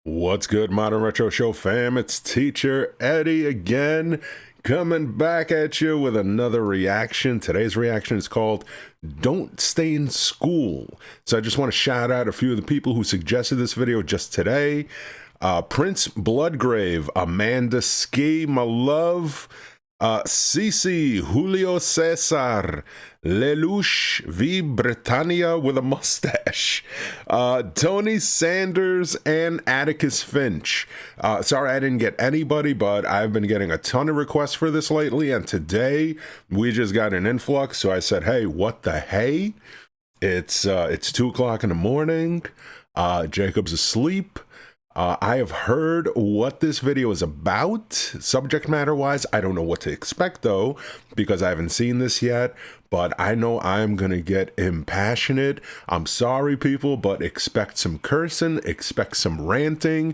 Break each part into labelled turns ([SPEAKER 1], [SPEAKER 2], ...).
[SPEAKER 1] What's good, Modern Retro Show fam? It's Teacher Eddie again, coming back at you with another reaction. Today's reaction is called Don't Stay in School. So I just want to shout out a few of the people who suggested this video just today. Prince Bloodgrave, Amanda Ski, my love, Cici, Julio Cesar, Lelouch V. Britannia with a mustache, Tony Sanders, and Atticus Finch. Sorry I didn't get anybody, but I've been getting a ton of requests for this lately, and today we just got an influx, so I said, hey, what the hey? It's 2 o'clock in the morning, Jacob's asleep. I have heard what this video is about, subject matter wise. I don't know what to expect though, because I haven't seen this yet, but I know I'm gonna get impassionate. I'm sorry people, but expect some cursing, expect some ranting,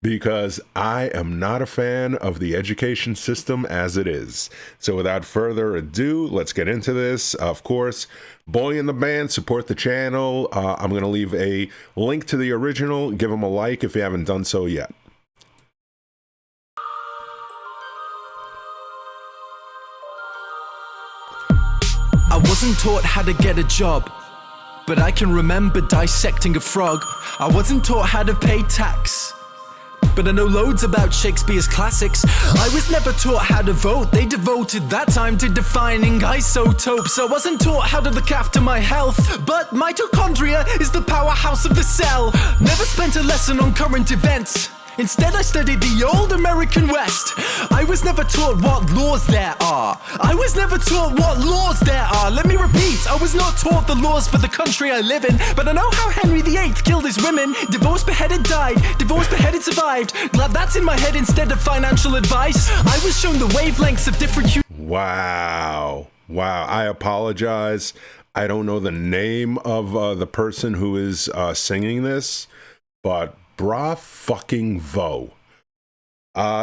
[SPEAKER 1] because I am not a fan of the education system as it is. So without further ado, let's get into this. Of course, Boyinaband, support the channel. I'm going to leave a link to the original. Give them a like if you haven't done so yet.
[SPEAKER 2] I wasn't taught how to get a job, but I can remember dissecting a frog. I wasn't taught how to pay tax, but I know loads about Shakespeare's classics. I was never taught how to vote. They devoted that time to defining isotopes. I wasn't taught how to look after my health, but mitochondria is the powerhouse of the cell. Never spent a lesson on current events. Instead, I studied the old American West. I was never taught what laws there are. I was never taught what laws there are. Let me repeat, I was not taught the laws for the country I live in, but I know how Henry VIII killed his women. Divorced, beheaded, died. Divorced, beheaded, survived. Glad that's in my head instead of financial advice. I was shown the wavelengths of different
[SPEAKER 1] Wow. I apologize. I don't know the name of the person who is singing this, but bra fucking vo.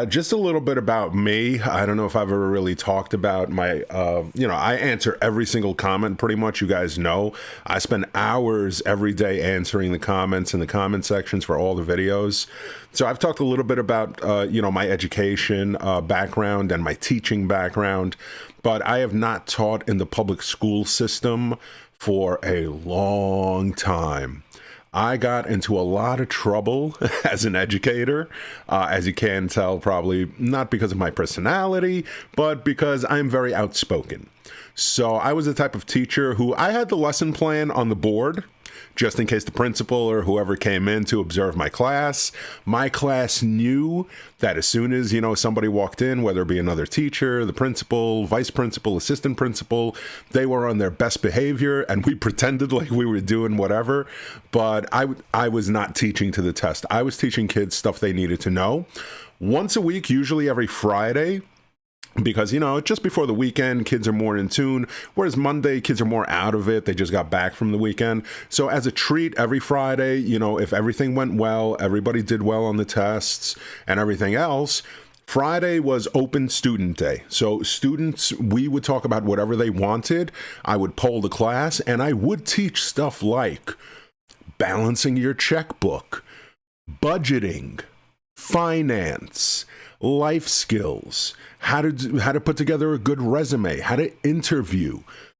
[SPEAKER 1] Just a little bit about me. I don't know if I've ever really talked about my, I answer every single comment pretty much, you guys know. I spend hours every day answering the comments in the comment sections for all the videos. So I've talked a little bit about, my education background and my teaching background, but I have not taught in the public school system for a long time. I got into a lot of trouble as an educator, as you can tell, probably not because of my personality, but because I'm very outspoken. So I was the type of teacher who I had the lesson plan on the board, just in case the principal or whoever came in to observe my class. My class knew that as soon as, somebody walked in, whether it be another teacher, the principal, vice principal, assistant principal, they were on their best behavior, and we pretended like we were doing whatever. But I was not teaching to the test. I was teaching kids stuff they needed to know. Once a week, usually every Friday, because, just before the weekend, kids are more in tune, whereas Monday, kids are more out of it. They just got back from the weekend. So as a treat, every Friday, if everything went well, everybody did well on the tests and everything else, Friday was open student day. So students, we would talk about whatever they wanted. I would poll the class, and I would teach stuff like balancing your checkbook, budgeting, finance, life skills, how to put together a good resume, how to interview,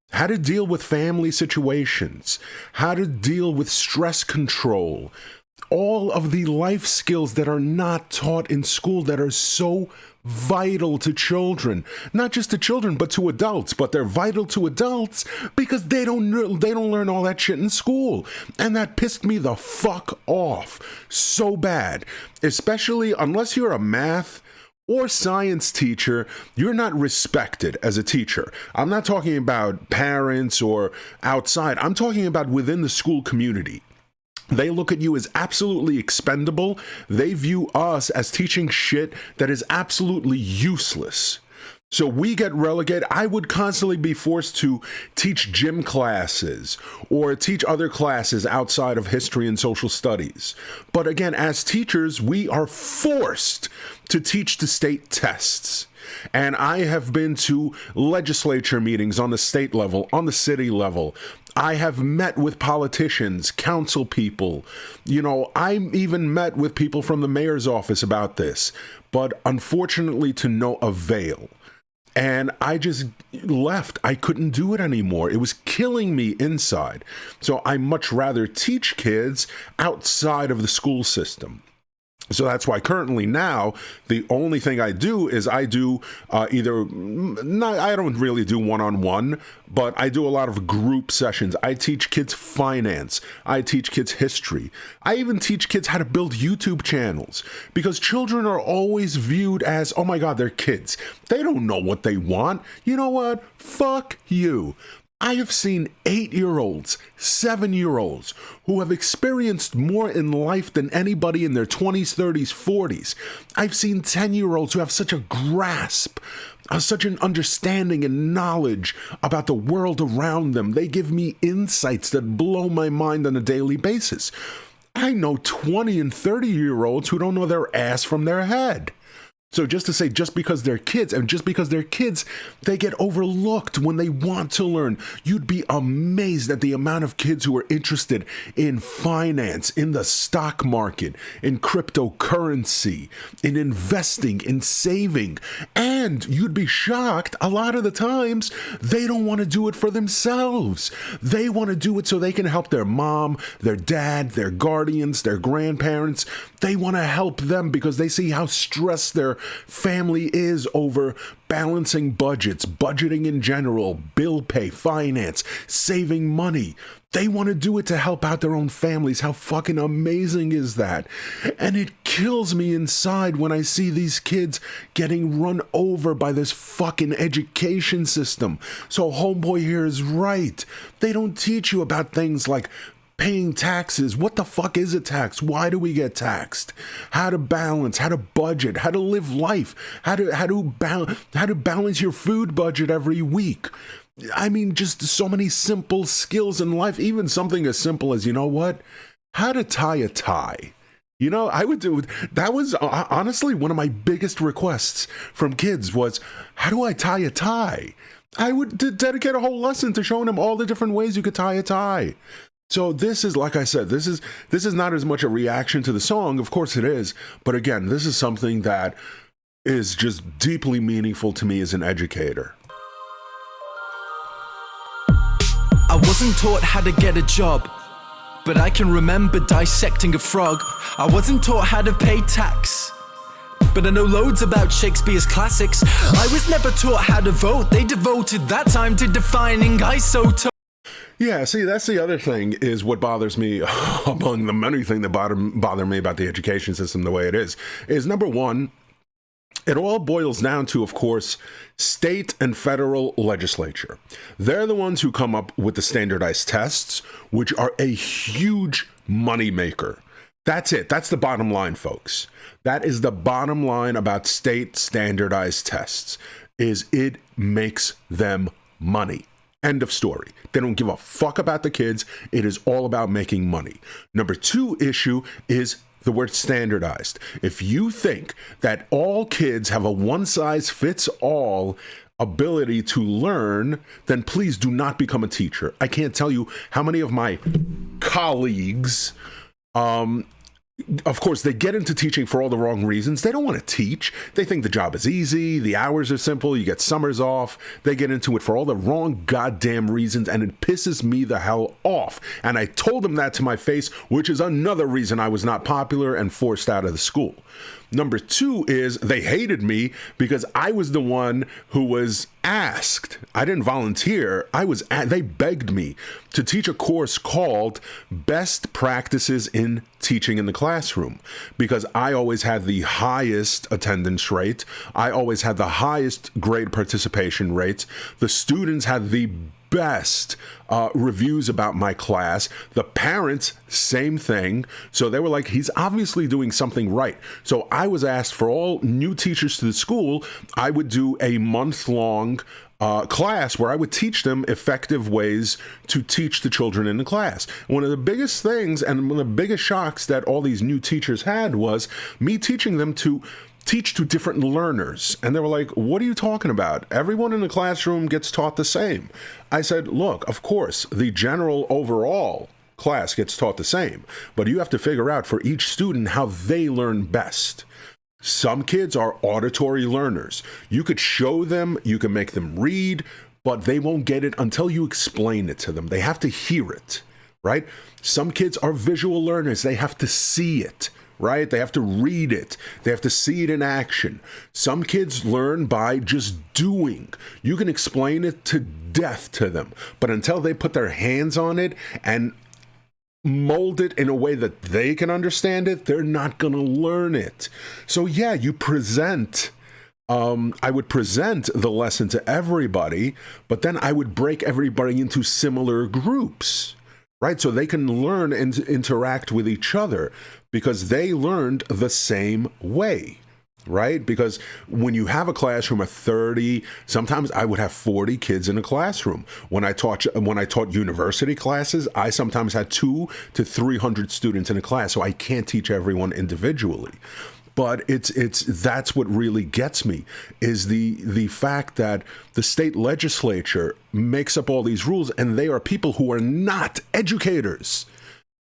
[SPEAKER 1] how to deal with family situations, how to deal with stress control, all of the life skills that are not taught in school that are so vital to children, not just to children, but to adults. But they're vital to adults because they don't learn all that shit in school. And that pissed me the fuck off so bad, especially unless you're a math or science teacher, you're not respected as a teacher. I'm not talking about parents or outside. I'm talking about within the school community. They look at you as absolutely expendable. They view us as teaching shit that is absolutely useless. So we get relegated. I would constantly be forced to teach gym classes or teach other classes outside of history and social studies. But again, as teachers, we are forced to teach the state tests. And I have been to legislature meetings on the state level, on the city level, I have met with politicians, council people. You know, I even met with people from the mayor's office about this, but unfortunately to no avail. And I just left. I couldn't do it anymore. It was killing me inside. So I much rather teach kids outside of the school system. So that's why currently now, the only thing I do is I do I don't really do one-on-one, but I do a lot of group sessions. I teach kids finance. I teach kids history. I even teach kids how to build YouTube channels, because children are always viewed as, oh my God, they're kids. They don't know what they want. You know what? Fuck you. I have seen 8-year-olds, 7-year-olds who have experienced more in life than anybody in their 20s, 30s, 40s. I've seen 10-year-olds who have such a grasp, such an understanding and knowledge about the world around them. They give me insights that blow my mind on a daily basis. I know 20 and 30-year-olds who don't know their ass from their head. So just to say, just because they're kids, and just because they're kids, they get overlooked when they want to learn. You'd be amazed at the amount of kids who are interested in finance, in the stock market, in cryptocurrency, in investing, in saving. And you'd be shocked, a lot of the times, they don't want to do it for themselves. They want to do it so they can help their mom, their dad, their guardians, their grandparents. They want to help them because they see how stressed their family is over balancing budgets, budgeting in general, bill pay, finance, saving money. They want to do it to help out their own families. How fucking amazing is that? And it kills me inside when I see these kids getting run over by this fucking education system. So homeboy here is right. They don't teach you about things like paying taxes. What the fuck is a tax? Why do we get taxed? How to balance, how to budget, how to live life, how to balance your food budget every week. I mean, just so many simple skills in life, even something as simple as, you know what? How to tie a tie. You know, I would do that. Was honestly one of my biggest requests from kids was, how do I tie a tie? I would dedicate a whole lesson to showing them all the different ways you could tie a tie. So this is, like I said, this is not as much a reaction to the song. Of course it is. But again, this is something that is just deeply meaningful to me as an educator.
[SPEAKER 2] I wasn't taught how to get a job, but I can remember dissecting a frog. I wasn't taught how to pay tax, but I know loads about Shakespeare's classics. I was never taught how to vote. They devoted that time to defining isotopes.
[SPEAKER 1] Yeah, see, that's the other thing is what bothers me among the many things that bother me about the education system the way it is number one, it all boils down to, of course, state and federal legislature. They're the ones who come up with the standardized tests, which are a huge moneymaker. That's it. That's the bottom line, folks. That is the bottom line about state standardized tests, is it makes them money. End of story. They don't give a fuck about the kids. It is all about making money. Number two issue is the word standardized. If you think that all kids have a one-size-fits-all ability to learn, then please do not become a teacher. I can't tell you how many of my colleagues, of course, they get into teaching for all the wrong reasons. They don't want to teach. They think the job is easy. The hours are simple. You get summers off. They get into it for all the wrong goddamn reasons, and it pisses me the hell off. And I told them that to my face, which is another reason I was not popular and forced out of the school. Number two is they hated me because I was the one who was asked. I didn't volunteer. They begged me to teach a course called Best Practices in Teaching in the Classroom, because I always had the highest attendance rate. I always had the highest grade participation rates. The students had the best reviews about my class. The parents, same thing. So they were like, he's obviously doing something right. So I was asked, for all new teachers to the school, I would do a month-long class where I would teach them effective ways to teach the children in the class. One of the biggest things and one of the biggest shocks that all these new teachers had was me teaching them to teach to different learners. And they were like, what are you talking about? Everyone in the classroom gets taught the same. I said, look, of course, the general overall class gets taught the same, but you have to figure out for each student how they learn best. Some kids are auditory learners. You could show them, you can make them read, but they won't get it until you explain it to them. They have to hear it, right? Some kids are visual learners. They have to see it, right? They have to read it. They have to see it in action. Some kids learn by just doing. You can explain it to death to them, but until they put their hands on it and mold it in a way that they can understand it, they're not going to learn it. So yeah, you present, I would present the lesson to everybody, but then I would break everybody into similar groups, right? So they can learn and interact with each other because they learned the same way. Right? Because when you have a classroom of 30, sometimes I would have 40 kids in a classroom. When I taught university classes, I sometimes had 200 to 300 students in a class, so I can't teach everyone individually. But that's what really gets me, is the fact that the state legislature makes up all these rules, and they are people who are not educators.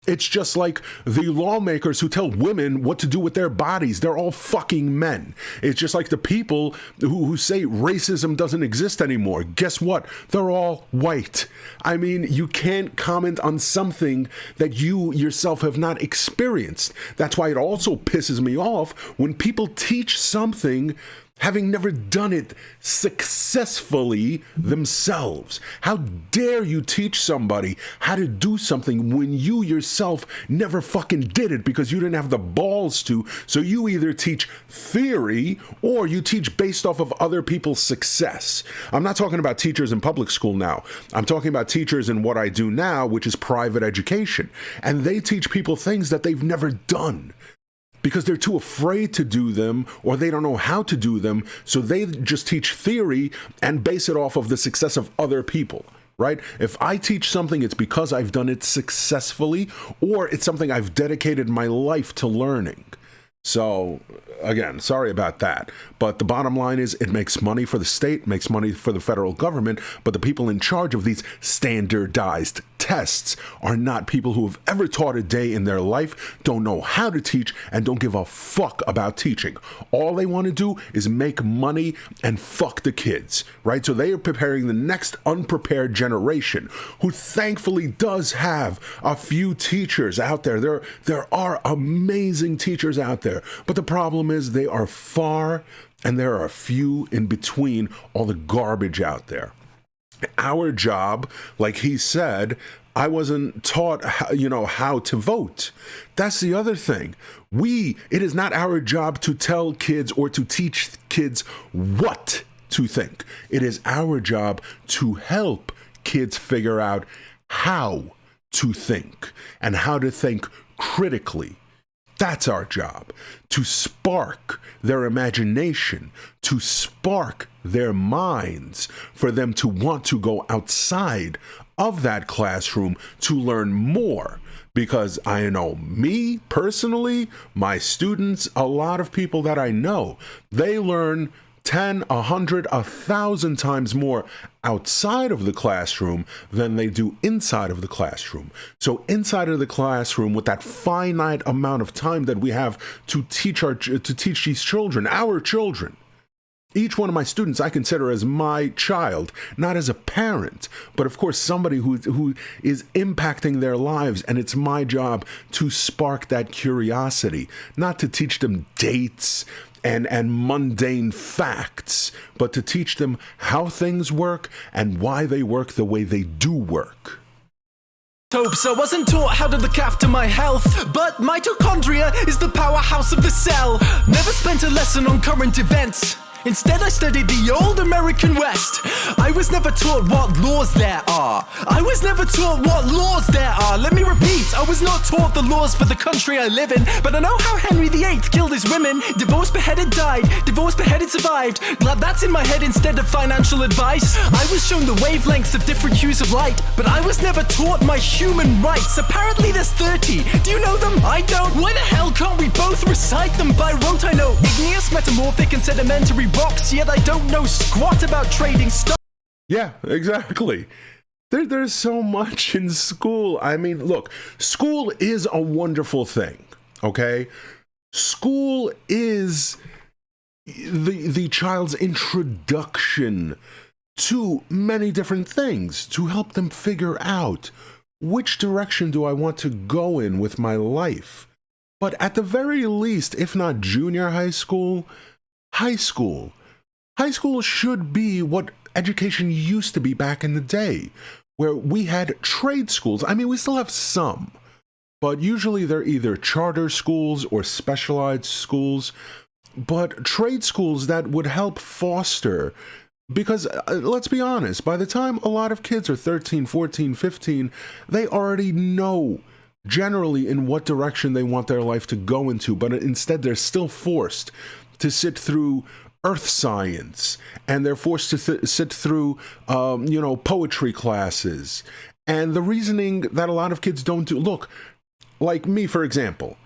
[SPEAKER 1] It's just like the lawmakers who tell women what to do with their bodies. They're all fucking men. It's just like the people who say racism doesn't exist anymore. Guess what? They're all white. I mean, you can't comment on something that you yourself have not experienced. That's why it also pisses me off when people teach something having never done it successfully themselves. How dare you teach somebody how to do something when you yourself never fucking did it because you didn't have the balls to? So you either teach theory or you teach based off of other people's success. I'm not talking about teachers in public school now. I'm talking about teachers in what I do now, which is private education. And they teach people things that they've never done, because they're too afraid to do them or they don't know how to do them. So they just teach theory and base it off of the success of other people, right? If I teach something, it's because I've done it successfully or it's something I've dedicated my life to learning. So again, sorry about that. But the bottom line is it makes money for the state, makes money for the federal government, but the people in charge of these standardized tests are not people who have ever taught a day in their life, don't know how to teach, and don't give a fuck about teaching. All they want to do is make money and fuck the kids, right? So they are preparing the next unprepared generation, who thankfully does have a few teachers out there. There are amazing teachers out there, but the problem is they are far and there are a few in between all the garbage out there. Our job, like he said, I wasn't taught how to vote. That's the other thing. It is not our job to tell kids or to teach kids what to think. It is our job to help kids figure out how to think and how to think critically. That's our job, to spark their imagination, to spark their minds, for them to want to go outside of that classroom to learn more. Because I know me personally, my students, a lot of people that I know, they learn 10, 100, 1,000 times more outside of the classroom than they do inside of the classroom. So inside of the classroom, with that finite amount of time that we have to teach these children, our children, each one of my students I consider as my child, not as a parent, but of course somebody who is impacting their lives, and it's my job to spark that curiosity, not to teach them dates and mundane facts, but to teach them how things work and why they work the way they do work.
[SPEAKER 2] Hopes I wasn't taught how to look after my health, but mitochondria is the powerhouse of the cell. Never spent a lesson on current events. Instead, I studied the old American West. I was never taught what laws there are. I was never taught what laws there are. Let me repeat, I was not taught the laws for the country I live in, but I know how Henry VIII youth killed his women, divorced, beheaded, died, divorced, beheaded, survived. Glad that's in my head instead of financial advice. I was shown the wavelengths of different hues of light, but I was never taught my human rights. Apparently there's 30. Do you know them? I don't. Why the hell can't we both recite them by rote? I know igneous, metamorphic, and sedimentary rocks, yet I don't know squat about trading stock.
[SPEAKER 1] Yeah, exactly. There's so much in school. I mean, look, school is a wonderful thing, okay? School is the child's introduction to many different things to help them figure out which direction do I want to go in with my life. But at the very least, if not junior high school, high school. High school should be what education used to be back in the day, where we had trade schools. I mean, we still have some, but usually they're either charter schools or specialized schools, but trade schools that would help foster, because let's be honest, by the time a lot of kids are 13, 14, 15, they already know generally in what direction they want their life to go into, but instead they're still forced to sit through earth science, and they're forced to sit through, poetry classes. And the reasoning that a lot of kids don't do, look, like me, for example,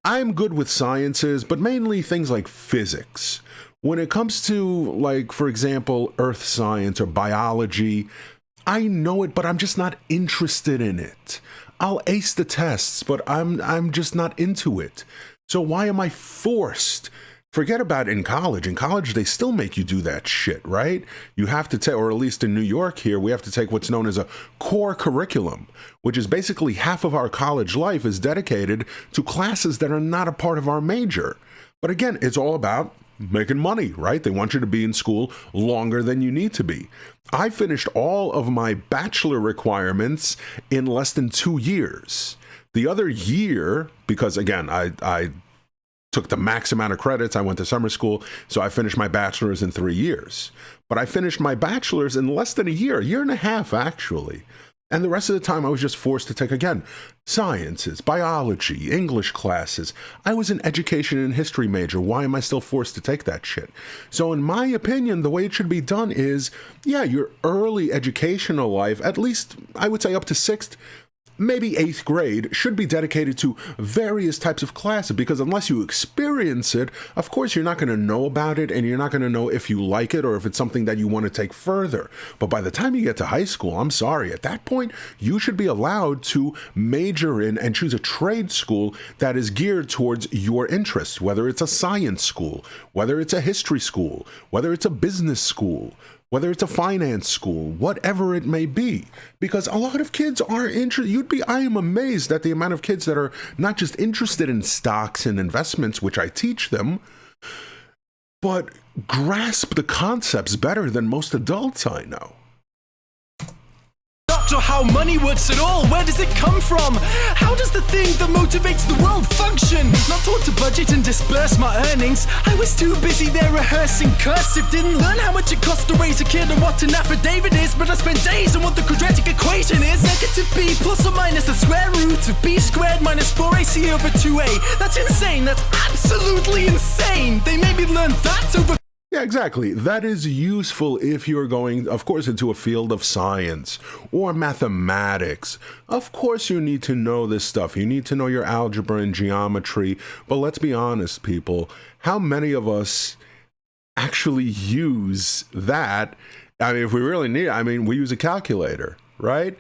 [SPEAKER 1] I'm good with sciences, but mainly things like physics. When it comes to, like, for example, earth science or biology, I know it, but I'm just not interested in it. I'll ace the tests, but I'm just not into it. So why am I forced? Forget about in college. In college, they still make you do that shit, right? You have to take, or at least in New York here, we have to take what's known as a core curriculum, which is basically half of our college life is dedicated to classes that are not a part of our major. But again, it's all about making money, right? They want you to be in school longer than you need to be. I finished all of my bachelor requirements in less than 2 years. The other year, because again, I took the max amount of credits. I went to summer school, so I finished my bachelor's in 3 years. But I finished my bachelor's in less than a year and a half, actually. And the rest of the time, I was just forced to take, again, sciences, biology, English classes. I was an education and history major. Why am I still forced to take that shit? So in my opinion, the way it should be done is, yeah, your early educational life, at least I would say up to 6th, maybe 8th grade, should be dedicated to various types of classes, because unless you experience it, of course, you're not going to know about it, and you're not going to know if you like it or if it's something that you want to take further. But by the time you get to high school, I'm sorry, at that point, you should be allowed to major in and choose a trade school that is geared towards your interests, whether it's a science school, whether it's a history school, whether it's a business school, whether it's a finance school, whatever it may be. Because a lot of kids are interested. I am amazed at the amount of kids that are not just interested in stocks and investments, which I teach them, but grasp the concepts better than most adults I know.
[SPEAKER 2] Or how money works at all. Where does it come from? How does the thing that motivates the world function? Not taught to budget and disperse my earnings. I was too busy there rehearsing cursive. Didn't learn how much it costs to raise a kid and what an affidavit is. But I spent days on what the quadratic equation is. Negative b plus or minus the square root of b squared minus 4ac over 2a. That's insane. That's absolutely insane. They made me learn that over.
[SPEAKER 1] Yeah, exactly. That is useful if you're going, of course, into a field of science or mathematics. Of course, you need to know this stuff. You need to know your algebra and geometry. But let's be honest, people, how many of us actually use that? I mean, if we really need it, I mean, we use a calculator, right?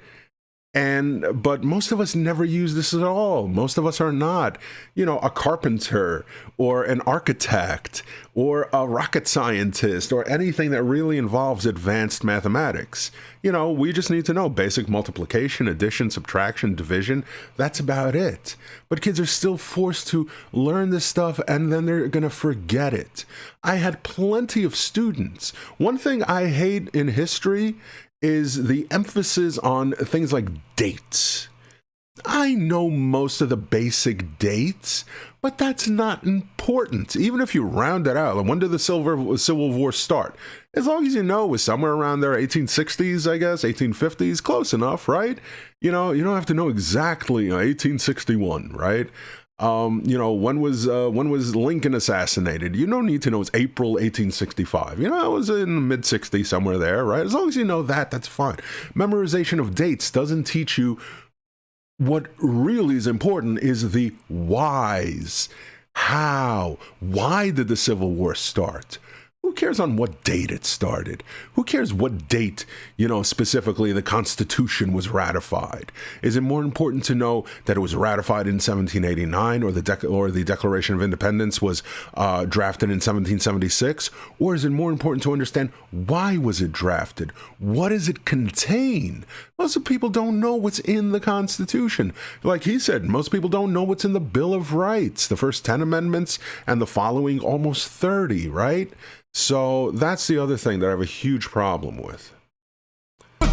[SPEAKER 1] But most of us never use this at all. Most of us are not, a carpenter or an architect or a rocket scientist or anything that really involves advanced mathematics. We just need to know basic multiplication, addition, subtraction, division. That's about it. But kids are still forced to learn this stuff, and then they're going to forget it. I had plenty of students. One thing I hate in history is the emphasis on things like dates. I know most of the basic dates, but that's not important. Even if you round it out, when did the Civil War start? As long as you know it was somewhere around there, 1860s, I guess, 1850s, close enough, right? You don't have to know exactly, 1861, right? You know, when was Lincoln assassinated? You don't need to know it's April 1865. You know, it was in the mid 60s, somewhere there, right? As long as you know that, that's fine. Memorization of dates doesn't teach you what really is important is the whys. How? Why did the Civil War start? Who cares on what date it started? Who cares what date, you know, specifically the Constitution was ratified? Is it more important to know that it was ratified in 1789 or the Declaration of Independence was drafted in 1776? Or is it more important to understand why was it drafted? What does it contain? Most of people don't know what's in the Constitution. Like he said, most people don't know what's in the Bill of Rights, the first 10 amendments and the following almost 30, right? So that's the other thing that I have a huge problem with.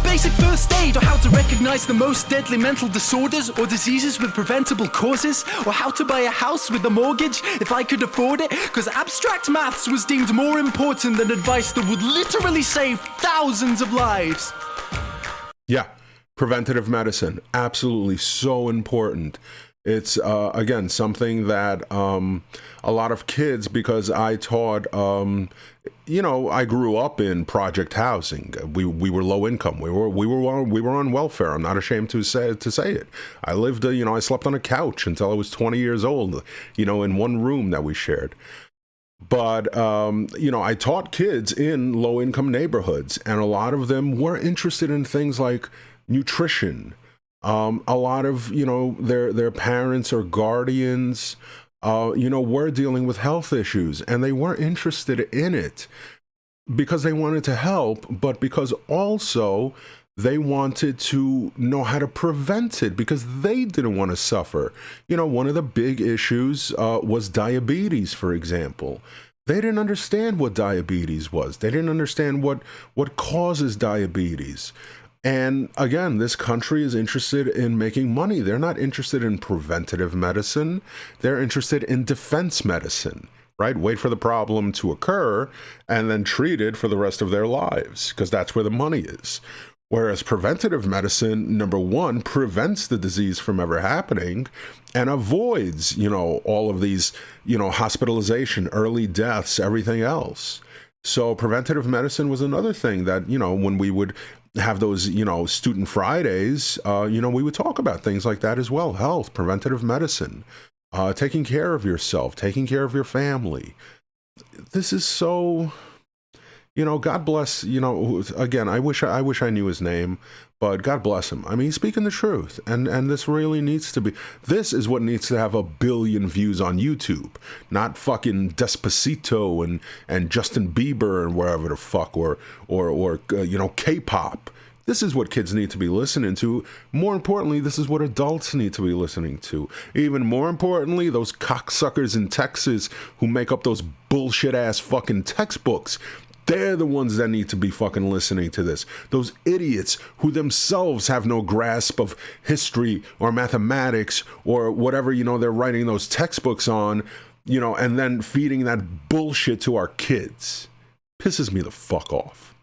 [SPEAKER 2] Basic first aid, or how to recognize the most deadly mental disorders or diseases with preventable causes, or how to buy a house with a mortgage if I could afford it, because abstract maths was deemed more important than advice that would literally save thousands of lives.
[SPEAKER 1] Yeah, preventative medicine, absolutely so important. It's, again, something that a lot of kids, because I taught, you know, I grew up in project housing. We were low income. We were on welfare. I'm not ashamed to say it. I lived, you know, I slept on a couch until I was 20 years old, you know, in one room that we shared. But, you know, I taught kids in low income neighborhoods, and a lot of them were interested in things like nutrition. A lot of, you know, their parents or guardians, you know, were dealing with health issues, and they weren't interested in it because they wanted to help, but because also they wanted to know how to prevent it because they didn't want to suffer. You know, one of the big issues was diabetes, for example. They didn't understand what diabetes was. They didn't understand what causes diabetes. And again, this country is interested in making money. They're not interested in preventative medicine. They're interested in defense medicine, right? Wait for the problem to occur and then treat it for the rest of their lives, because that's where the money is. Whereas preventative medicine, number one, prevents the disease from ever happening and avoids, you know, all of these, you know, hospitalization, early deaths, everything else. So preventative medicine was another thing that, you know, when we would have those, you know, student Fridays, you know, we would talk about things like that as well. Health, preventative medicine, taking care of yourself, taking care of your family. This is so, you know, God bless, you know, again, I wish I knew his name, but God bless him. I mean, he's speaking the truth, and this really needs to be, this is what needs to have 1 billion views on YouTube, not fucking Despacito and Justin Bieber and wherever the fuck, or you know, K-pop. This is what kids need to be listening to. More importantly, this is what adults need to be listening to. Even more importantly, those cocksuckers in Texas who make up those bullshit ass fucking textbooks. They're the ones that need to be fucking listening to this. Those idiots who themselves have no grasp of history or mathematics or whatever, you know, they're writing those textbooks on, you know, and then feeding that bullshit to our kids. Pisses me the fuck off.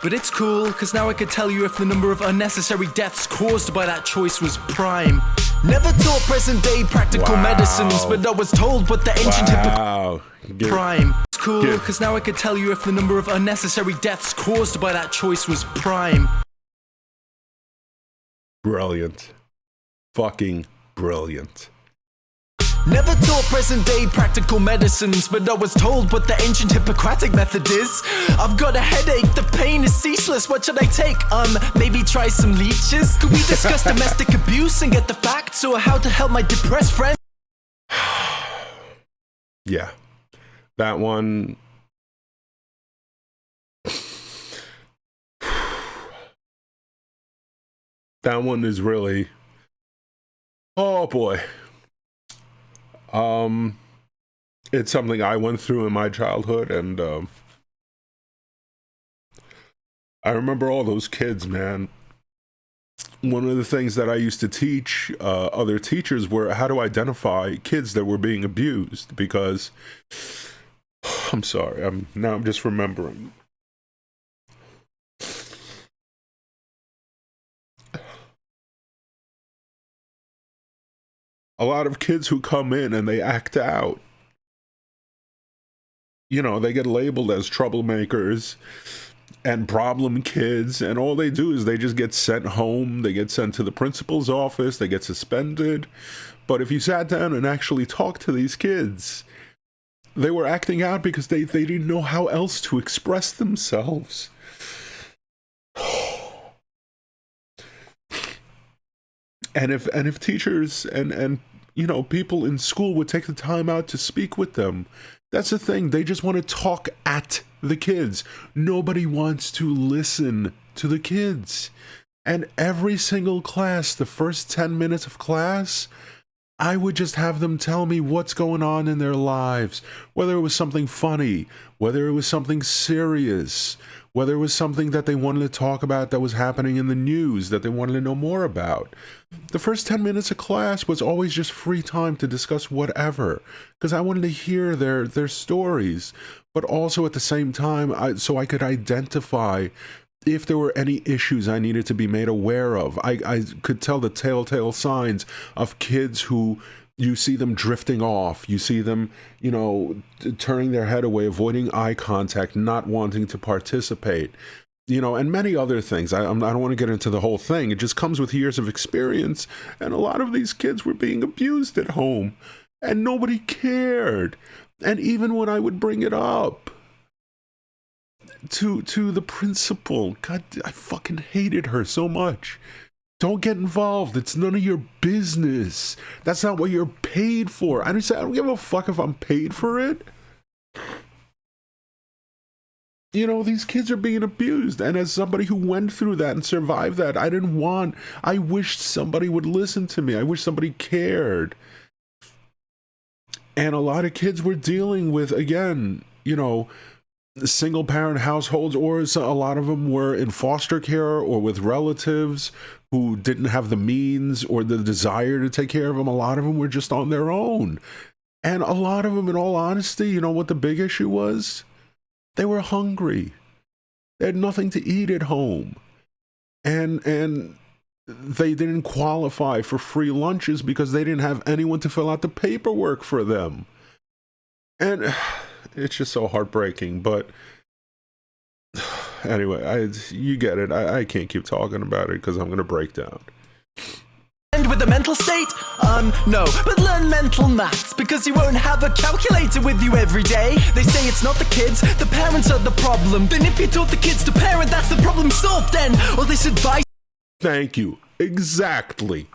[SPEAKER 2] But it's cool, because now I could tell you if the number of unnecessary deaths caused by that choice was prime. Never taught present-day practical medicines, but I was told what the ancient prime. It's cool, because now I could tell you if the number of unnecessary deaths caused by that choice was prime.
[SPEAKER 1] Brilliant. Fucking brilliant.
[SPEAKER 2] Never taught present-day practical medicines, but I was told what the ancient Hippocratic method is. I've got a headache, the pain is ceaseless, what should I take? Maybe try some leeches? Could we discuss domestic abuse and get the facts, or how to help my depressed friend?
[SPEAKER 1] Yeah, that one. That one is really, oh boy. It's something I went through in my childhood, and I remember all those kids, man. One of the things that I used to teach other teachers were how to identify kids that were being abused, because I'm sorry, I'm just remembering. A lot of kids who come in and they act out. You know, they get labeled as troublemakers and problem kids, and all they do is they just get sent home. They get sent to the principal's office. They get suspended. But if you sat down and actually talked to these kids, they were acting out because they didn't know how else to express themselves. And if teachers and you know, people in school would take the time out to speak with them, that's the thing. They just want to talk at the kids. Nobody wants to listen to the kids. And every single class, the first 10 minutes of class, I would just have them tell me what's going on in their lives, whether it was something funny, whether it was something serious, whether it was something that they wanted to talk about that was happening in the news that they wanted to know more about. The first 10 minutes of class was always just free time to discuss whatever, because I wanted to hear their stories, but also at the same time, so I could identify if there were any issues I needed to be made aware of. I could tell the telltale signs of kids who you see them drifting off. You see them, you know, turning their head away, avoiding eye contact, not wanting to participate, you know, and many other things. I don't want to get into the whole thing. It just comes with years of experience. And a lot of these kids were being abused at home and nobody cared. And even when I would bring it up to the principal, God, I fucking hated her so much. Don't get involved. It's none of your business. That's not what you're paid for. I don't give a fuck if I'm paid for it. You know, these kids are being abused. And as somebody who went through that and survived that, I wished somebody would listen to me. I wish somebody cared. And a lot of kids were dealing with, again, you know, single parent households, or a lot of them were in foster care or with relatives who didn't have the means or the desire to take care of them. A lot of them were just on their own. And a lot of them, in all honesty, you know what the big issue was? They were hungry. They had nothing to eat at home. And they didn't qualify for free lunches because they didn't have anyone to fill out the paperwork for them. And it's just so heartbreaking, but anyway, you get it. I can't keep talking about it because I'm going to break down.
[SPEAKER 2] And with a mental state? No, but learn mental maths, because you won't have a calculator with you every day. They say it's not the kids, the parents are the problem. Then if you taught the kids to parent, that's the problem solved then. Or this advice...
[SPEAKER 1] Thank you. Exactly.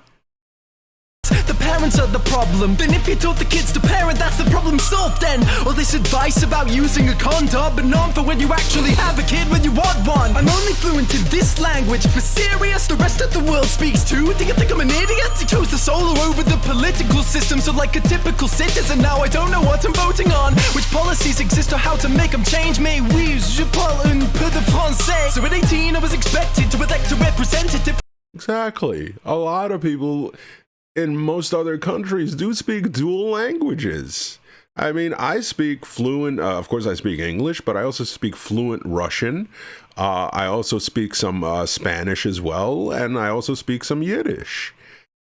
[SPEAKER 2] The parents are the problem. Then if you taught the kids to parent, that's the problem solved then. All this advice about using a condom, but not for when you actually have a kid when you want one. I'm only fluent in this language. For serious, the rest of the world speaks too. Do you think I'm an idiot? You chose the solo over the political system. So like a typical citizen, now I don't know what I'm voting on. Which policies exist or how to make them change. Mais oui, je parle un peu de français. So at 18 I was expected to elect a representative.
[SPEAKER 1] Exactly. A lot of people in most other countries do speak dual languages. I mean, I speak fluent, of course I speak English, but I also speak fluent Russian. I also speak some Spanish as well, and I also speak some Yiddish.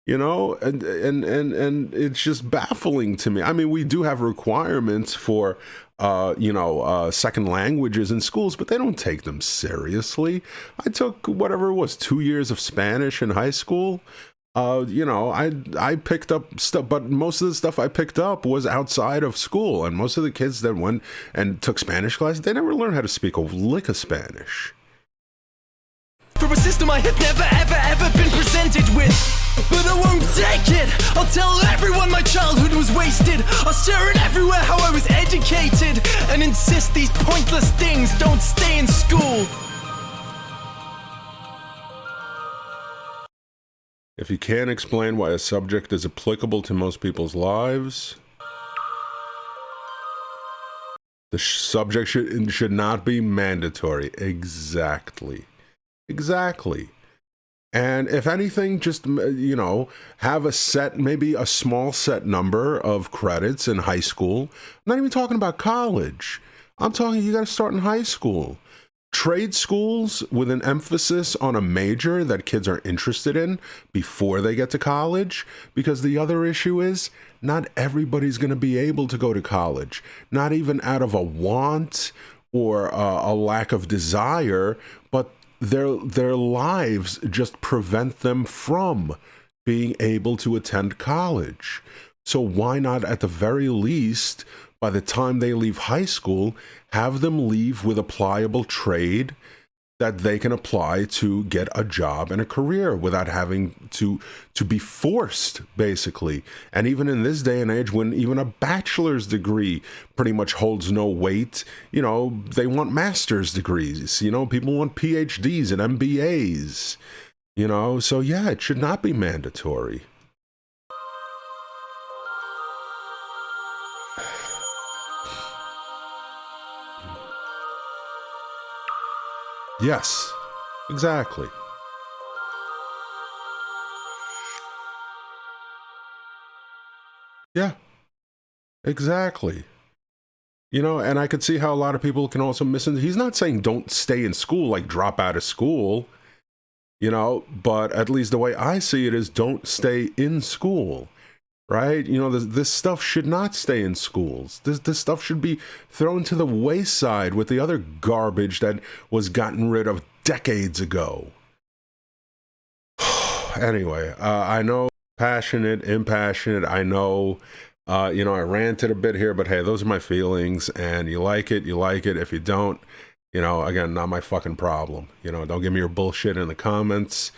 [SPEAKER 1] You know, and it's just baffling to me. I mean, we do have requirements for second languages in schools, but they don't take them seriously. I took whatever it was, 2 years of Spanish in high school. I picked up stuff, but most of the stuff I picked up was outside of school. And most of the kids that went and took Spanish classes, they never learned how to speak a lick of Spanish.
[SPEAKER 2] For a system I had never, ever been presented with. But I won't take it. I'll tell everyone my childhood was wasted. I'll share it everywhere how I was educated, and insist these pointless things don't stay in school.
[SPEAKER 1] If you can't explain why a subject is applicable to most people's lives, the subject should not be mandatory. Exactly. And if anything, just, have a set, maybe a small set number of credits in high school. I'm not even talking about college. I'm talking, you got to start in high school. trade schools with an emphasis on a major that kids are interested in before they get to college, because the other issue is not everybody's going to be able to go to college, not even out of a want or a lack of desire, but their lives just prevent them from being able to attend college. So why not, at the very least, by the time they leave high school, have them leave with a pliable trade that they can apply to get a job and a career without having to be forced, basically. And even in this day and age, when even a bachelor's degree pretty much holds no weight, you know, they want master's degrees, you know, people want PhDs and MBAs, you know, so yeah, it should not be mandatory. Yes, exactly. Yeah, exactly. You know, and I could see how a lot of people can also he's not saying don't stay in school, like drop out of school, you know, but at least the way I see it is don't stay in school. Right? You know, this stuff should not stay in schools. This stuff should be thrown to the wayside with the other garbage that was gotten rid of decades ago. Anyway, I know, passionate, impassionate. I know, you know, I ranted a bit here, but hey, those are my feelings, and you like it, you like it. If you don't, you know, again, not my fucking problem. You know, don't give me your bullshit in the comments,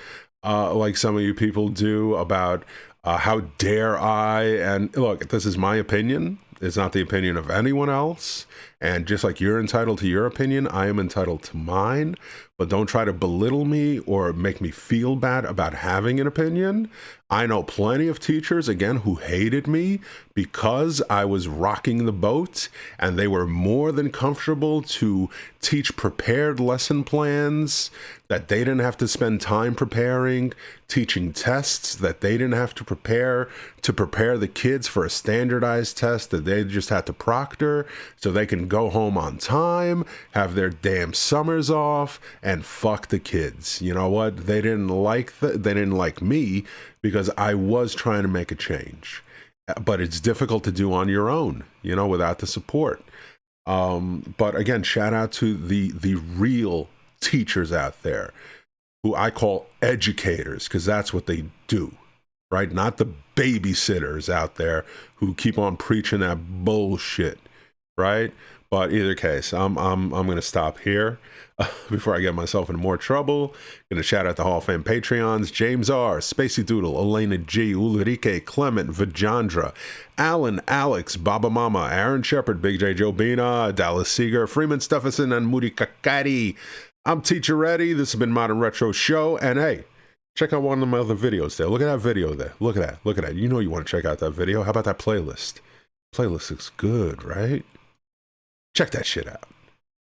[SPEAKER 1] like some of you people do about how dare I, and look, this is my opinion. It's not the opinion of anyone else. And just like you're entitled to your opinion, I am entitled to mine. But don't try to belittle me or make me feel bad about having an opinion. I know plenty of teachers, again, who hated me because I was rocking the boat, and they were more than comfortable to teach prepared lesson plans that they didn't have to spend time preparing, teaching tests that they didn't have to prepare the kids for a standardized test that they just had to proctor so they can go home on time, have their damn summers off, and fuck the kids. You know what? They didn't like me because I was trying to make a change. But it's difficult to do on your own, you know, without the support. But again, shout out to the real teachers out there who I call educators, because that's what they do, right? Not the babysitters out there who keep on preaching that bullshit, right? But either case, I'm going to stop here before I get myself in more trouble. Going to shout out the Hall of Fame Patreons: James R., Spacey Doodle, Elena G., Ulrike, Clement, Vajandra, Alan, Alex, Baba Mama, Aaron Shepard, Big J. Jobina, Dallas Seeger, Freeman Stephenson, and Moody Kakari. I'm Teacher Ready. This has been Modern Retro Show. And hey, check out one of my other videos there. Look at that video there. Look at that. Look at that. You know you want to check out that video. How about that playlist? Playlist looks good, right? Check that shit out.